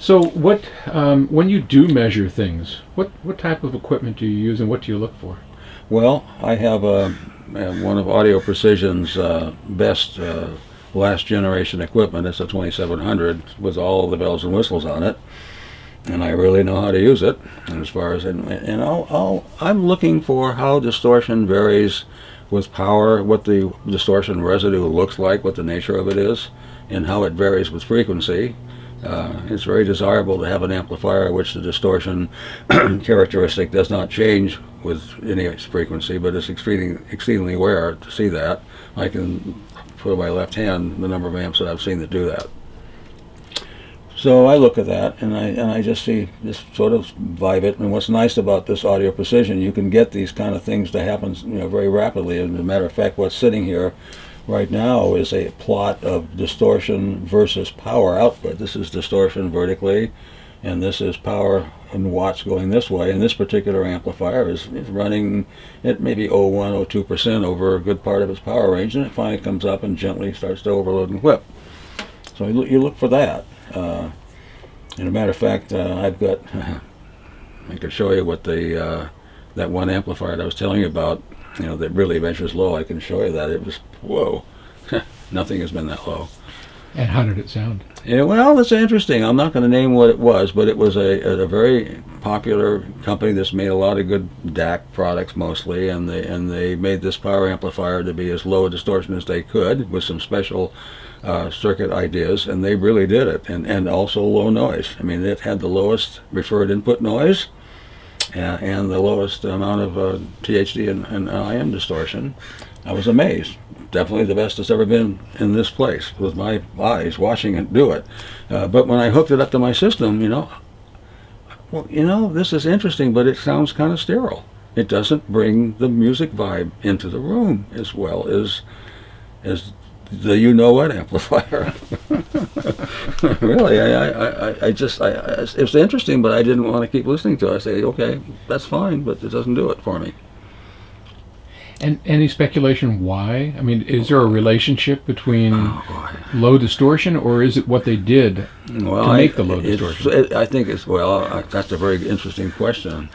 So, when you do measure things, what type of equipment do you use, and what do you look for? Well, I have one of Audio Precision's best last generation equipment. It's a 2700 with all the bells and whistles on it, and I really know how to use it. And as far as I'm looking for how distortion varies with power, what the distortion residue looks like, what the nature of it is, and how it varies with frequency. It's very desirable to have an amplifier which the distortion characteristic does not change with any frequency, but it's exceedingly rare to see that. I can put in my left hand the number of amps that I've seen that do that. So I look at that, and I just see this sort of vibe it. And what's nice about this Audio Precision, you can get these kind of things to happen, very rapidly. And as a matter of fact, what's sitting here right now is a plot of distortion versus power output. This is distortion vertically, and this is power in watts going this way. And this particular amplifier is running at maybe 0.1, 0.2% over a good part of its power range, and it finally comes up and gently starts to overload and whip. So you look for that. And a matter of fact, I've got, I can show you what that one amplifier that I was telling you about, that really measures low. I can show you that. It was, whoa, nothing has been that low. And how did it sound? Yeah, well, that's interesting. I'm not going to name what it was, but it was a very popular company that's made a lot of good DAC products mostly, and they made this power amplifier to be as low a distortion as they could with some special circuit ideas, and they really did it, and also low noise. I mean, it had the lowest referred input noise and the lowest amount of THD and IM distortion. I was amazed. Definitely the best that's ever been in this place with my eyes watching it do it. But when I hooked it up to my system, this is interesting, but it sounds kind of sterile. It doesn't bring the music vibe into the room as well as the you-know-what amplifier. Really, it was interesting, but I didn't want to keep listening to it. I say, okay, that's fine, but it doesn't do it for me. And any speculation why? I mean, is there a relationship between low distortion, or is it what they did to make the low distortion? I think that's a very interesting question.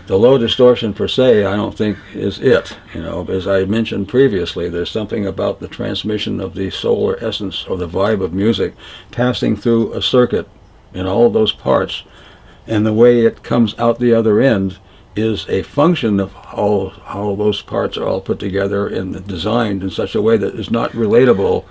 The low distortion per se, I don't think is it. As I mentioned previously, there's something about the transmission of the solar essence or the vibe of music passing through a circuit in all of those parts, and the way it comes out the other end is a function of how those parts are all put together and designed in such a way that is not relatable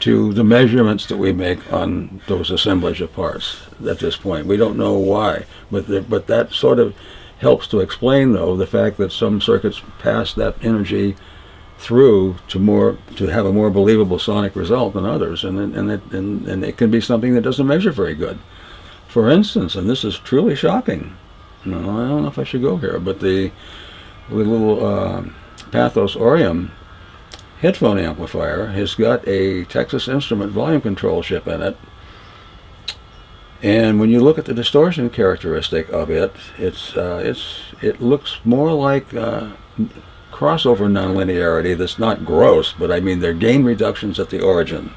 to the measurements that we make on those assemblage of parts at this point. We don't know why, but that sort of helps to explain, though, the fact that some circuits pass that energy through to have a more believable sonic result than others, and it can be something that doesn't measure very good. For instance, and this is truly shocking, I don't know if I should go here, but the little Pathos Orium headphone amplifier has got a Texas Instrument volume control chip in it. And when you look at the distortion characteristic of it, it looks more like crossover nonlinearity that's not gross, but I mean, they're gain reductions at the origin.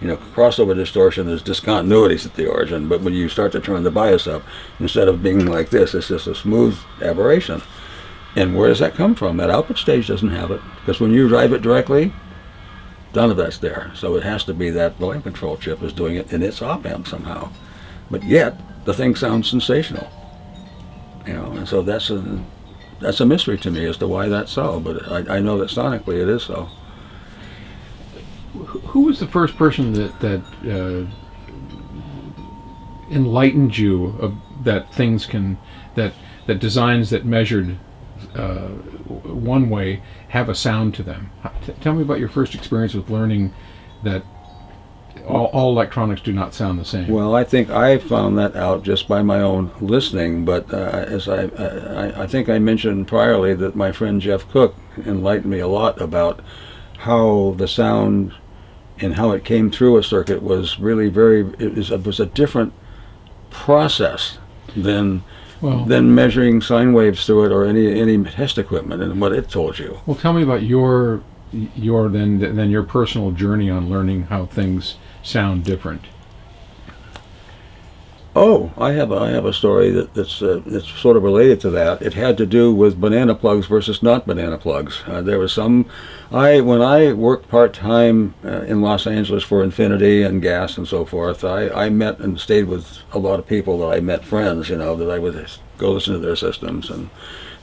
Crossover distortion is discontinuities at the origin, but when you start to turn the bias up, instead of being like this, it's just a smooth aberration. And where does that come from? That output stage doesn't have it, because when you drive it directly, none of that's there. So it has to be that volume control chip is doing it in its op amp somehow. But yet, the thing sounds sensational. And so that's a mystery to me as to why that's so, but I know that sonically it is so. Who was the first person that enlightened you that things that designs that measured one way have a sound to them? Tell me about your first experience with learning that all electronics do not sound the same. Well, I think I found that out just by my own listening, but as I think I mentioned priorly that my friend Jeff Cook enlightened me a lot about how the sound and how it came through a circuit was really it was a different process than measuring sine waves through it or any test equipment and what it told you. Well, tell me about your personal journey on learning how things sound different. Oh, I have a story that's sort of related to that. It had to do with banana plugs versus not banana plugs. There was some, when I worked part time in Los Angeles for Infinity and Gas and so forth, I met and stayed with a lot of people that I met friends, that I would go listen to their systems. And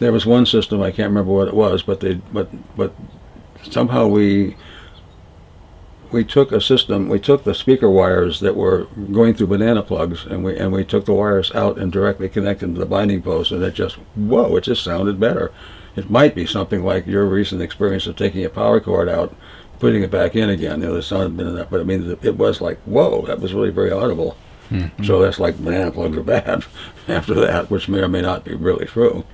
there was one system, I can't remember what it was, but somehow we took a system. We took the speaker wires that were going through banana plugs, and we took the wires out and directly connected them to the binding post, and it just sounded better. It might be something like your recent experience of taking a power cord out, putting it back in again. The sound had been in that, but I mean, it was like, whoa, that was really very audible. Mm-hmm. So that's like banana plugs are bad after that, which may or may not be really true,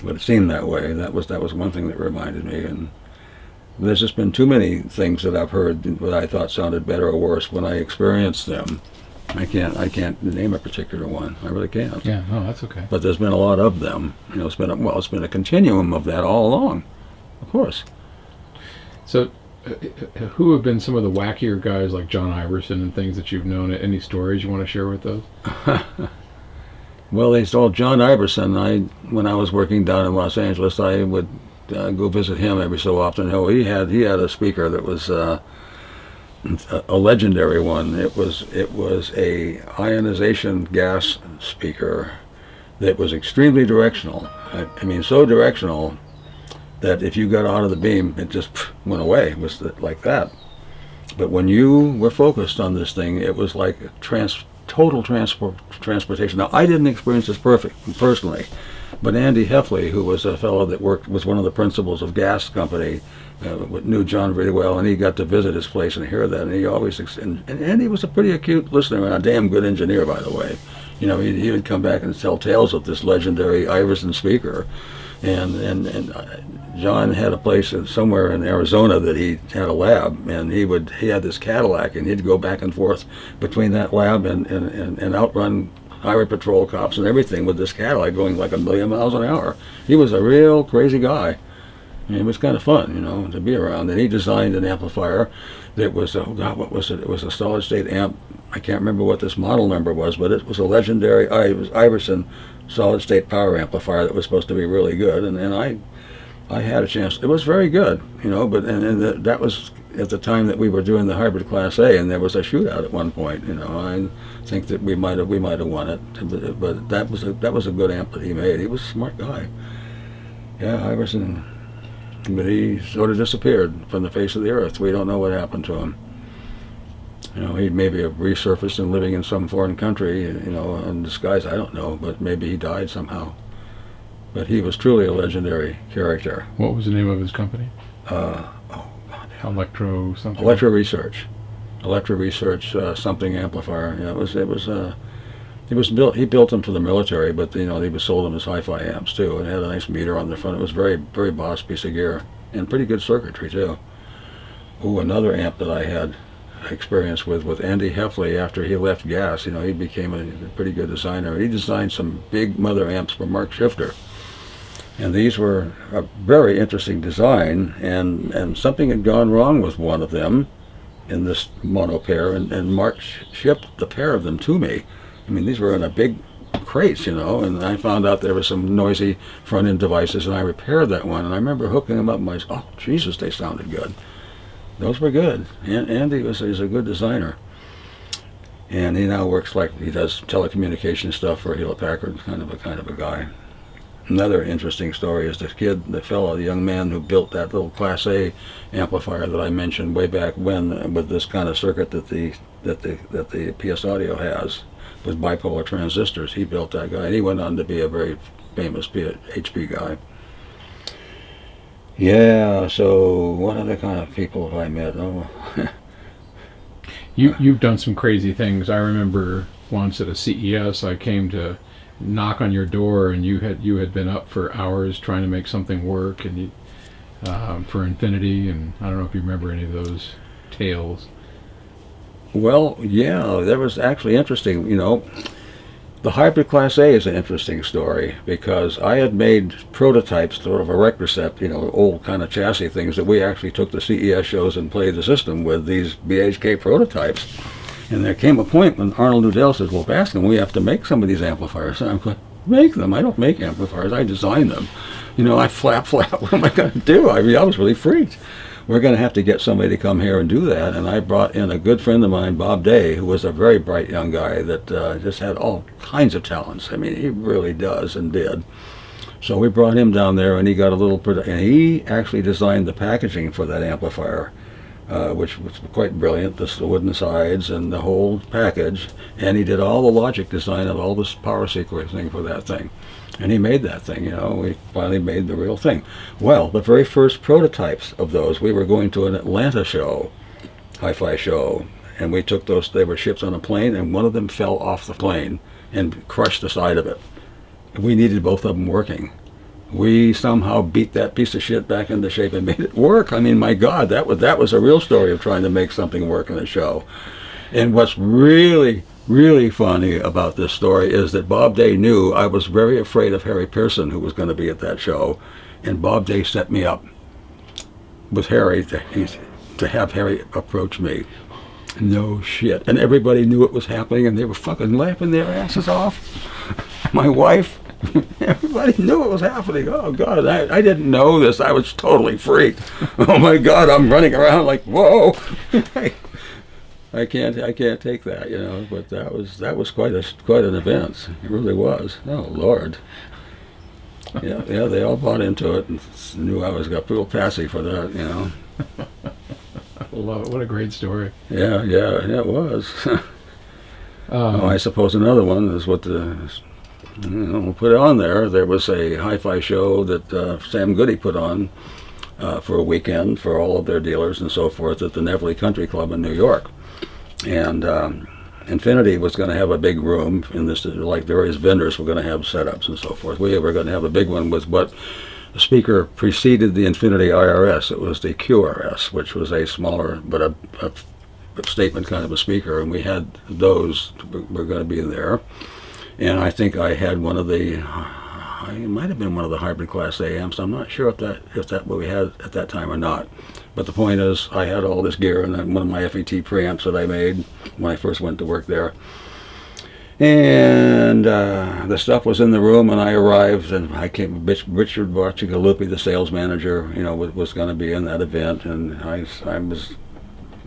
but it seemed that way. That was one thing that reminded me. And there's just been too many things that I've heard that I thought sounded better or worse when I experienced them. I can't name a particular one. I really can't. Yeah, no, that's okay. But there's been a lot of them. It's been a continuum of that all along, of course. So, who have been some of the wackier guys like John Iverson and things that you've known? Any stories you want to share with those? Well, they told John Iverson. When I was working down in Los Angeles, I would go visit him every so often. He had a speaker that was a legendary one. It was a ionization gas speaker that was extremely directional. I mean, so directional that if you got out of the beam, it just went away. It was like that. But when you were focused on this thing, it was like total transportation. Now, I didn't experience this personally. But Andy Heffley, who was a fellow that was one of the principals of Gas Company, knew John really well, and he got to visit his place and hear that. And he always, and Andy was a pretty acute listener and a damn good engineer, by the way. He would come back and tell tales of this legendary Iverson speaker. And John had a place somewhere in Arizona that he had a lab, and he had this Cadillac, and he'd go back and forth between that lab and outrun highway patrol cops and everything with this Cadillac going like 1,000,000 miles an hour. He was a real crazy guy. And it was kind of fun, to be around. And he designed an amplifier that was, what was it? It was a solid state amp. I can't remember what this model number was, but it was a legendary Iverson solid state power amplifier that was supposed to be really good. And I had a chance. It was very good, but that was at the time that we were doing the hybrid Class A, and there was a shootout at one point. I think that we might have won it, but that was a good amp that he made. He was a smart guy. Yeah, Iverson, but he sort of disappeared from the face of the earth. We don't know what happened to him. He maybe have resurfaced and living in some foreign country, in disguise. I don't know, but maybe he died somehow. But he was truly a legendary character. What was the name of his company? Electro something. Electro Research something amplifier. Yeah, it was built. He built them for the military, but he was sold them as hi-fi amps too, and it had a nice meter on the front. It was very, very boss piece of gear and pretty good circuitry too. Oh, another amp that I had experience with Andy Heffley after he left Gas. He became a pretty good designer. He designed some big mother amps for Mark Shifter. And these were a very interesting design, and something had gone wrong with one of them in this mono pair, and Mark shipped the pair of them to me. I mean, these were in a big crates, and I found out there were some noisy front-end devices, and I repaired that one, and I remember hooking them up, and I said, oh, Jesus, they sounded good. Those were good. And Andy is a good designer. And he now works he does telecommunication stuff for Hewlett-Packard, kind of a guy. Another interesting story is the young man who built that little Class A amplifier that I mentioned way back when, with this kind of circuit that the PS Audio has with bipolar transistors. He built that guy, and he went on to be a very famous HP guy. Yeah. So what other kind of people have I met? Oh. You've done some crazy things. I remember once at a CES, I came to knock on your door, and you had been up for hours trying to make something work, and for Infinity, and I don't know if you remember any of those tales. Well, yeah, that was actually interesting. The hybrid Class A is an interesting story because I had made prototypes, sort of a rec recept, old kind of chassis things that we actually took to CES shows and played the system with these BHK prototypes. And there came a point when Arnold Nudell says, well, Bascom, we have to make some of these amplifiers. And I'm going, make them? I don't make amplifiers. I design them. I flap. What am I going to do? I mean, I was really freaked. We're going to have to get somebody to come here and do that. And I brought in a good friend of mine, Bob Day, who was a very bright young guy that just had all kinds of talents. I mean, he really does and did. So we brought him down there, and he got a little, and he actually designed the packaging for that amplifier, which was quite brilliant, the wooden sides and the whole package. And he did all the logic design of all this power sequencing for that thing. And he made that thing, we finally made the real thing. Well, the very first prototypes of those, we were going to an Atlanta show, hi-fi show, and we took those, they were shipped on a plane, and one of them fell off the plane and crushed the side of it. We needed both of them working. We somehow beat that piece of shit back into shape and made it work. I mean, my God, that was a real story of trying to make something work in a show. And what's really funny about this story is that Bob Day knew I was very afraid of Harry Pearson, who was going to be at that show, and Bob Day set me up with Harry to have Harry approach me. No shit. And everybody knew it was happening, and they were fucking laughing their asses off. My wife, everybody knew it was happening. Oh God, I didn't know this. I was totally freaked. Oh my God, I'm running around like, whoa. I can't take that, but that was quite an event. It really was. Oh Lord. Yeah, they all bought into it and knew I got real passy for that, I love it. What a great story. Yeah, it was. I suppose another one is what we'll put it on there. There was a hi-fi show that Sam Goody put on for a weekend for all of their dealers and so forth at the Neville Country Club in New York. And Infinity was going to have a big room in this, like various vendors were going to have setups and so forth. We were going to have a big one with what the speaker preceded the Infinity IRS. It was the QRS, which was a smaller but a statement kind of a speaker, and we had those were going to be there. And I think I had one of the, it might have been one of the hybrid class A amps. I'm not sure if that what we had at that time or not. But the point is, I had all this gear and one of my FET preamps that I made when I first went to work there. And the stuff was in the room, and I arrived, and Richard Barcigalupi, the sales manager, was going to be in that event, and I was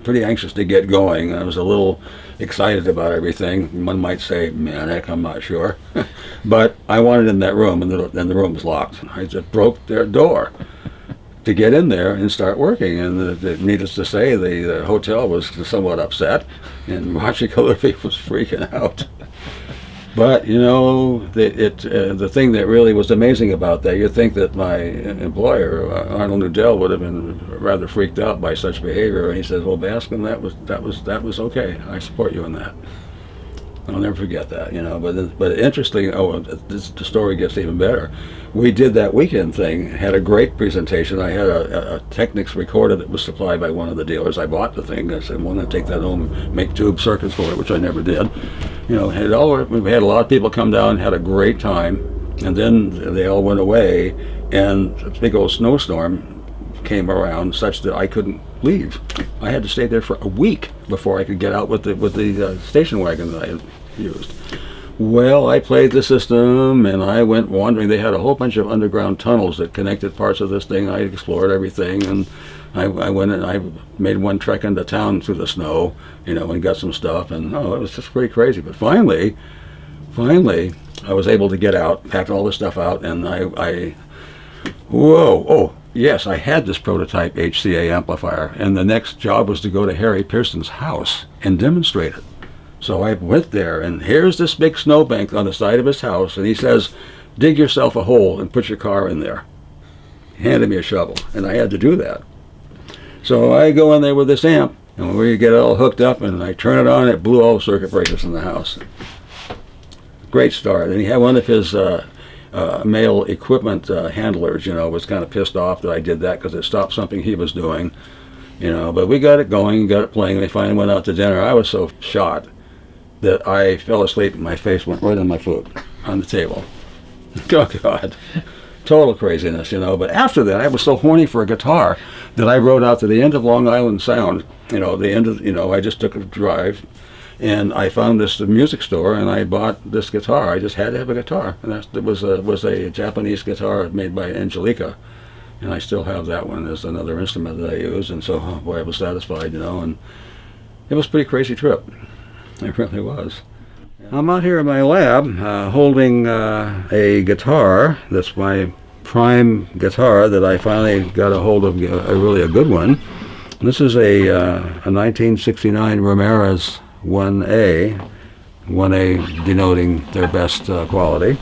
pretty anxious to get going. I was a little excited about everything. One might say manic, I'm not sure. But I wanted in that room, and the room was locked. I just broke their door to get in there and start working. And needless to say, the hotel was somewhat upset, and Barcigalupi was freaking out. But, the thing that really was amazing about that, you'd think that my employer, Arnold Nudell, would have been rather freaked out by such behavior. And he says, well, Bascom, that was okay. I support you in that. I'll never forget that, But interesting, the story gets even better. We did that weekend thing, had a great presentation. I had a Technics recorder that was supplied by one of the dealers. I bought the thing. I said, well, I'm going to take that home and make tube circuits for it, which I never did. We had a lot of people come down, had a great time, and then they all went away, and a big old snowstorm came around such that I couldn't leave. I had to stay there for a week before I could get out with the station wagon that I had used. Well, I played the system, and I went wandering. They had a whole bunch of underground tunnels that connected parts of this thing. I explored everything, and I went and I made one trek into town through the snow, and got some stuff, and it was just pretty crazy. But finally, I was able to get out, packed all this stuff out, and yes, I had this prototype HCA amplifier, and the next job was to go to Harry Pearson's house and demonstrate it. So I went there, and here's this big snowbank on the side of his house, and he says, dig yourself a hole and put your car in there. He handed me a shovel, and I had to do that. So I go in there with this amp, and when we get it all hooked up, and I turn it on, it blew all the circuit breakers in the house. Great start. And he had one of his male equipment handlers, was kind of pissed off that I did that because it stopped something he was doing, But we got it going, got it playing. They finally went out to dinner. I was so shot that I fell asleep and my face went right on my foot on the table. Oh, God. Total craziness, But after that, I was so horny for a guitar that I rode out to the end of Long Island Sound, the end of, I just took a drive And I found this music store, and I bought this guitar. I just had to have a guitar, and it was a Japanese guitar made by Angelica, and I still have that one as another instrument that I use. And so, oh boy, I was satisfied, and it was a pretty crazy trip. It really was. I'm out here in my lab holding a guitar. That's my prime guitar that I finally got a hold of, really a good one. This is a 1969 Ramirez 1A, 1A denoting their best quality.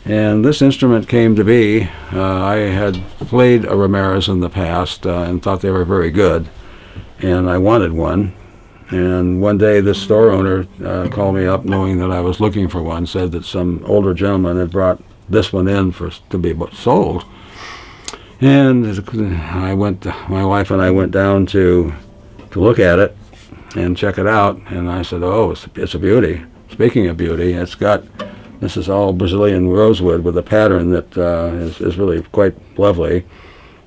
And this instrument came to be. I had played a Ramirez in the past and thought they were very good, and I wanted one. And one day this store owner called me up knowing that I was looking for one, said that some older gentleman had brought this one in to be sold. And my wife and I went down to look at it and check it out, and I said, oh, it's a beauty. Speaking of beauty, this is all Brazilian rosewood with a pattern that is really quite lovely,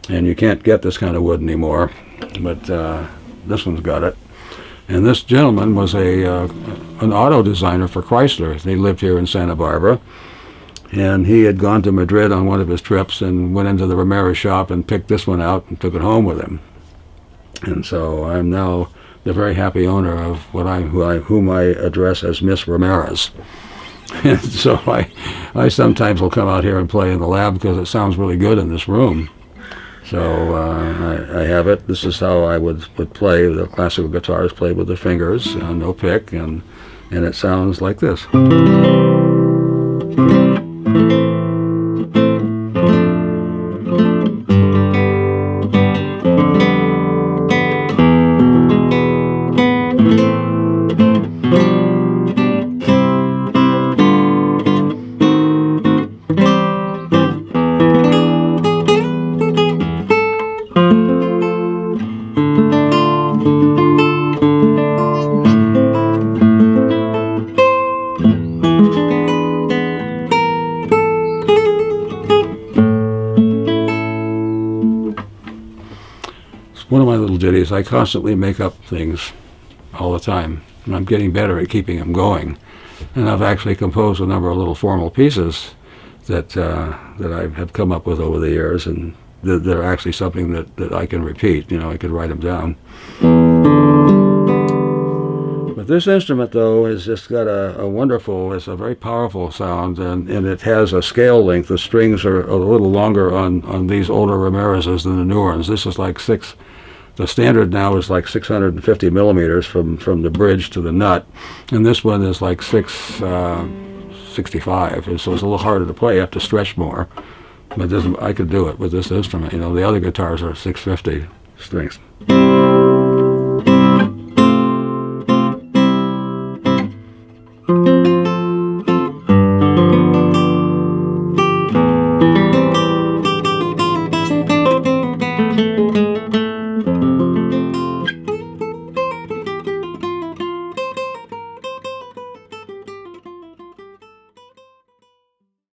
and you can't get this kind of wood anymore, but this one's got it. And this gentleman was an auto designer for Chrysler. They lived here in Santa Barbara, and he had gone to Madrid on one of his trips and went into the Ramirez shop and picked this one out and took it home with him. And so I'm now the very happy owner of whom I address as Miss Ramirez. And so I sometimes will come out here and play in the lab because it sounds really good in this room. So I have it. This is how I would play. The classical guitar is played with the fingers, no pick, and it sounds like this. One of my little ditties, I constantly make up things all the time, and I'm getting better at keeping them going. And I've actually composed a number of little formal pieces that I have come up with over the years, and they're actually something that I can repeat. I could write them down. But this instrument, though, has just got it's a very powerful sound, and it has a scale length. The strings are a little longer on these older Ramirez's than the new ones. This is like the standard now is like 650 millimeters from the bridge to the nut, and this one is like 665, and so it's a little harder to play. You have to stretch more, but I could do it with this instrument. The other guitars are 650 strings.